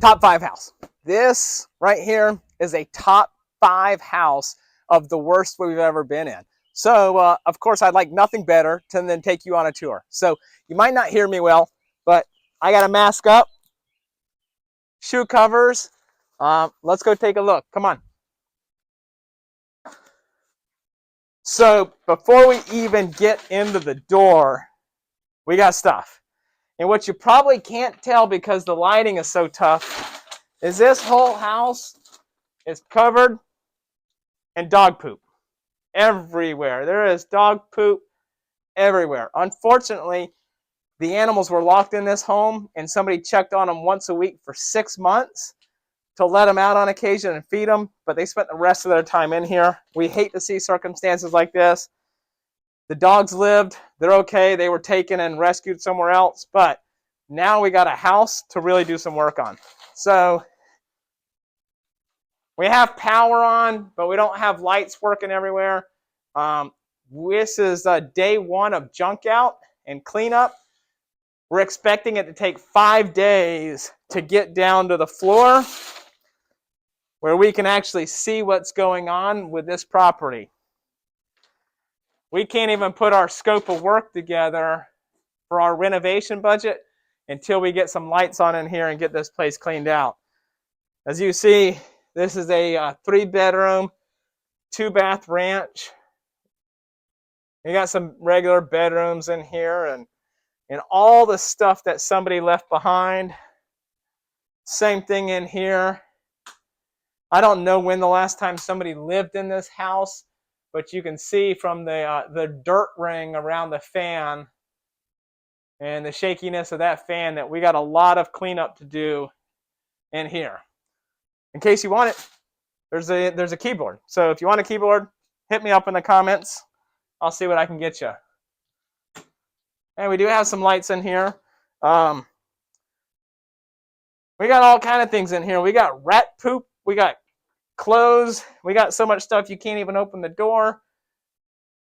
Top 5 house. This right here is a top 5 house of the worst we've ever been in. So, of course, I'd like nothing better than take you on a tour. So, you might not hear me well, but I got a mask up, shoe covers. Let's go take a look. Come on. So, before we even get into the door, we got stuff. And what you probably can't tell because the lighting is so tough is this whole house is covered in dog poop everywhere. There is dog poop everywhere. Unfortunately, the animals were locked in this home and somebody checked on them once a week for 6 months to let them out on occasion and feed them, but they spent the rest of their time in here. We hate to see circumstances like this. The dogs lived, they're okay, they were taken and rescued somewhere else, but now we got a house to really do some work on. So we have power on, but we don't have lights working everywhere. This is day 1 of junk out and cleanup. We're expecting it to take 5 days to get down to the floor where we can actually see what's going on with this property. We can't even put our scope of work together for our renovation budget until we get some lights on in here and get this place cleaned out. As you see, this is a 3-bedroom, 2-bath ranch. You got some regular bedrooms in here and all the stuff that somebody left behind. Same thing in here. I don't know when the last time somebody lived in this house, but you can see from the dirt ring around the fan and the shakiness of that fan that we got a lot of cleanup to do in here. In case you want it, there's a keyboard. So if you want a keyboard, hit me up in the comments. I'll see what I can get you. And we do have some lights in here. We got all kind of things in here. We got rat poop. We got clothes. We got so much stuff you can't even open the door.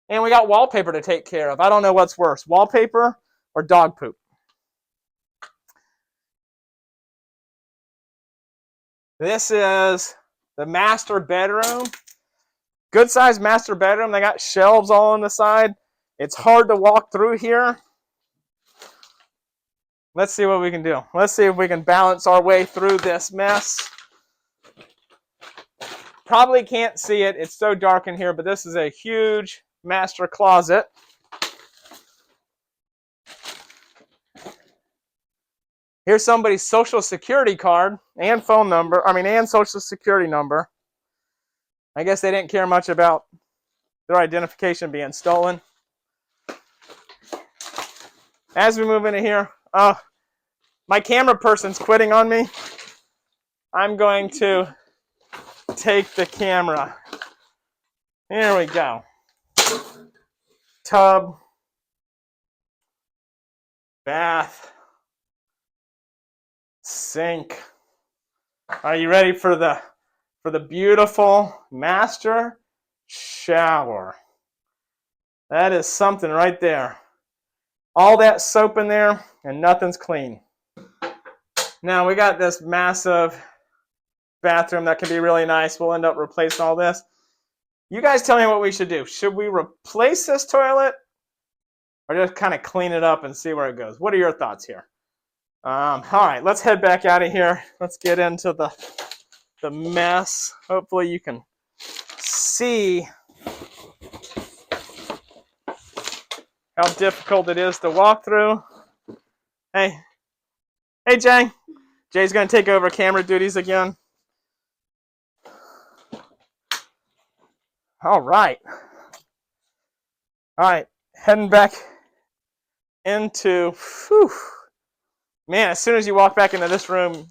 And we got wallpaper to take care of. I don't know what's worse, wallpaper or dog poop. This is the master bedroom. Good sized master bedroom. They got shelves all on the side. It's hard to walk through here. Let's see what we can do. Let's see if we can balance our way through this mess. Probably can't see it. It's so dark in here, but this is a huge master closet. Here's somebody's social security card and phone number. And social security number. I guess they didn't care much about their identification being stolen. As we move into here, my camera person's quitting on me. I'm going to take the camera. Here we go. Tub, bath, sink. Are you ready for the beautiful master shower? That is something right there. All that soap in there and nothing's clean. Now we got this massive bathroom that can be really nice. We'll end up replacing all this. You guys tell me what we should do. Should we replace this toilet or just kind of clean it up and see where it goes? What are your thoughts here? All right, let's head back out of here. Let's get into the mess. Hopefully you can see how difficult it is to walk through. Hey Jay. Jay's going to take over camera duties again. All right, heading back into, man, as soon as you walk back into this room,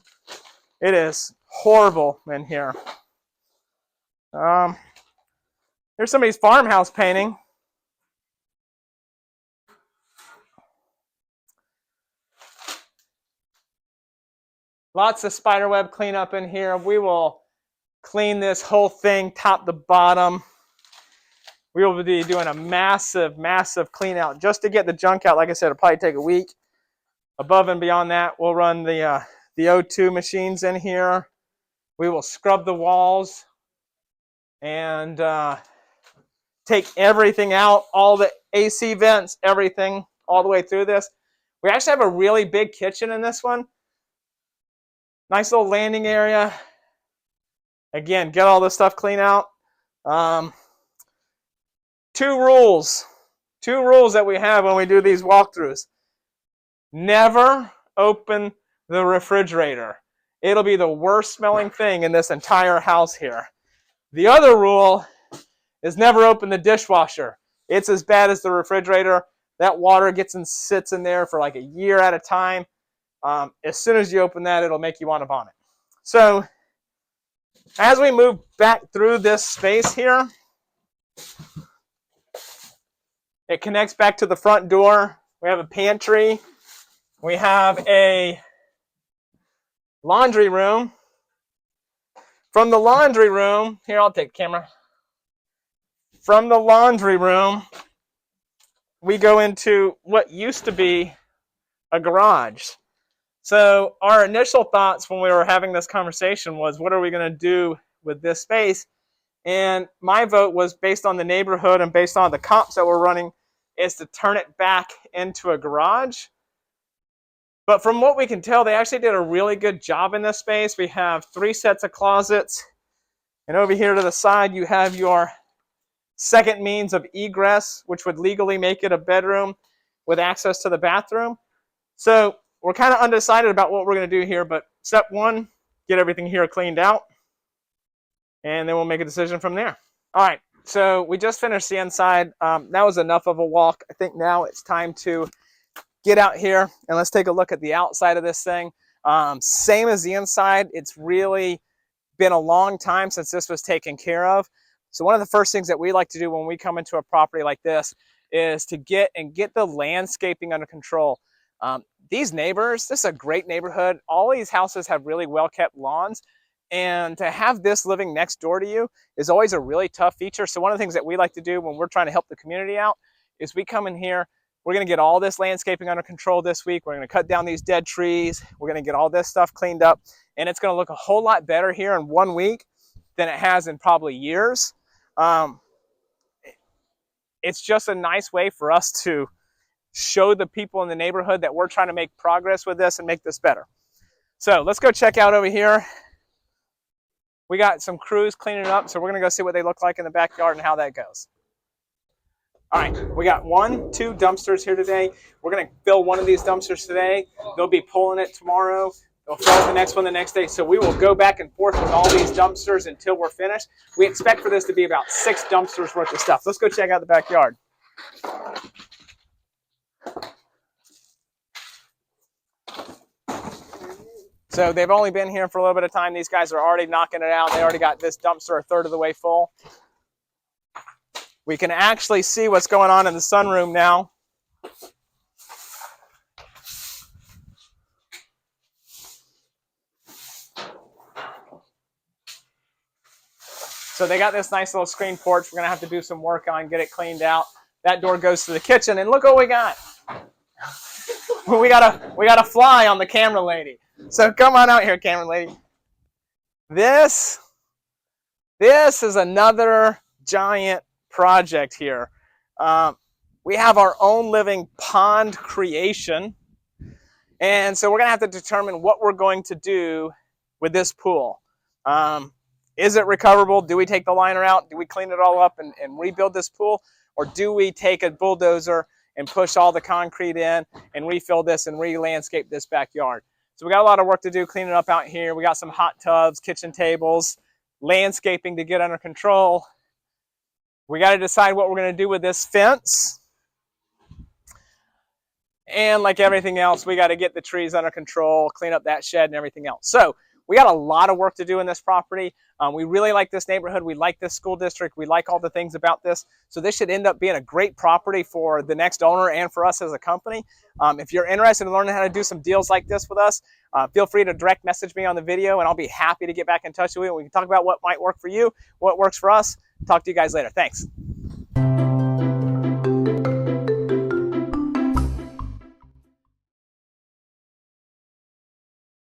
it is horrible in here. Here's somebody's farmhouse painting. Lots of spiderweb cleanup in here. We will clean this whole thing top to bottom. We will be doing a massive, massive clean out just to get the junk out. Like I said, it'll probably take a week. Above and beyond that, we'll run the the O2 machines in here. We will scrub the walls and take everything out, all the AC vents, everything, all the way through this. We actually have a really big kitchen in this one. Nice little landing area. Again, get all this stuff clean out. Two rules that we have when we do these walkthroughs. Never open the refrigerator. It'll be the worst smelling thing in this entire house here. The other rule is never open the dishwasher. It's as bad as the refrigerator. That water gets and sits in there for like a year at a time. As soon as you open that, it'll make you want to vomit. So as we move back through this space here, it connects back to the front door. We have a pantry. We have a laundry room. From the laundry room, here, I'll take the camera. From the laundry room, we go into what used to be a garage. So our initial thoughts when we were having this conversation was, what are we going to do with this space? And my vote was, based on the neighborhood and based on the comps that we're running, is to turn it back into a garage. But from what we can tell, they actually did a really good job in this space. We have 3 sets of closets. And over here to the side, you have your second means of egress, which would legally make it a bedroom with access to the bathroom. So we're kind of undecided about what we're going to do here. But step 1, get everything here cleaned out. And then we'll make a decision from there. All right, so we just finished the inside. That was enough of a walk. I think now it's time to get out here and let's take a look at the outside of this thing. Same as the inside. It's really been a long time since this was taken care of. So one of the first things that we like to do when we come into a property like this is to get the landscaping under control. These neighbors, this is a great neighborhood. All these houses have really well-kept lawns. And to have this living next door to you is always a really tough feature. So one of the things that we like to do when we're trying to help the community out is we come in here, we're going to get all this landscaping under control this week. We're going to cut down these dead trees. We're going to get all this stuff cleaned up. And it's going to look a whole lot better here in 1 week than it has in probably years. It's just a nice way for us to show the people in the neighborhood that we're trying to make progress with this and make this better. So let's go check out over here. We got some crews cleaning it up, so we're going to go see what they look like in the backyard and how that goes. All right, we got 1, 2 dumpsters here today. We're going to fill one of these dumpsters today. They'll be pulling it tomorrow. They'll fill the next one the next day. So we will go back and forth with all these dumpsters until we're finished. We expect for this to be about 6 dumpsters worth of stuff. Let's go check out the backyard. So they've only been here for a little bit of time. These guys are already knocking it out. They already got this dumpster a third of the way full. We can actually see what's going on in the sunroom now. So they got this nice little screen porch. We're going to have to do some work on, get it cleaned out. That door goes to the kitchen, and look what we got. we got a fly on the camera lady. So come on out here, camera lady. This is another giant project here. We have our own living pond creation. And so we're going to have to determine what we're going to do with this pool. Is it recoverable? Do we take the liner out? Do we clean it all up and rebuild this pool? Or do we take a bulldozer and push all the concrete in and refill this and re-landscape this backyard? So we got a lot of work to do cleaning up out here. We got some hot tubs, kitchen tables, landscaping to get under control. We got to decide what we're going to do with this fence. And like everything else, we got to get the trees under control, clean up that shed and everything else. So we got a lot of work to do in this property. We really like this neighborhood. We like this school district. We like all the things about this. So this should end up being a great property for the next owner and for us as a company. If you're interested in learning how to do some deals like this with us, feel free to direct message me on the video and I'll be happy to get back in touch with you. We can talk about what might work for you, what works for us. Talk to you guys later. Thanks.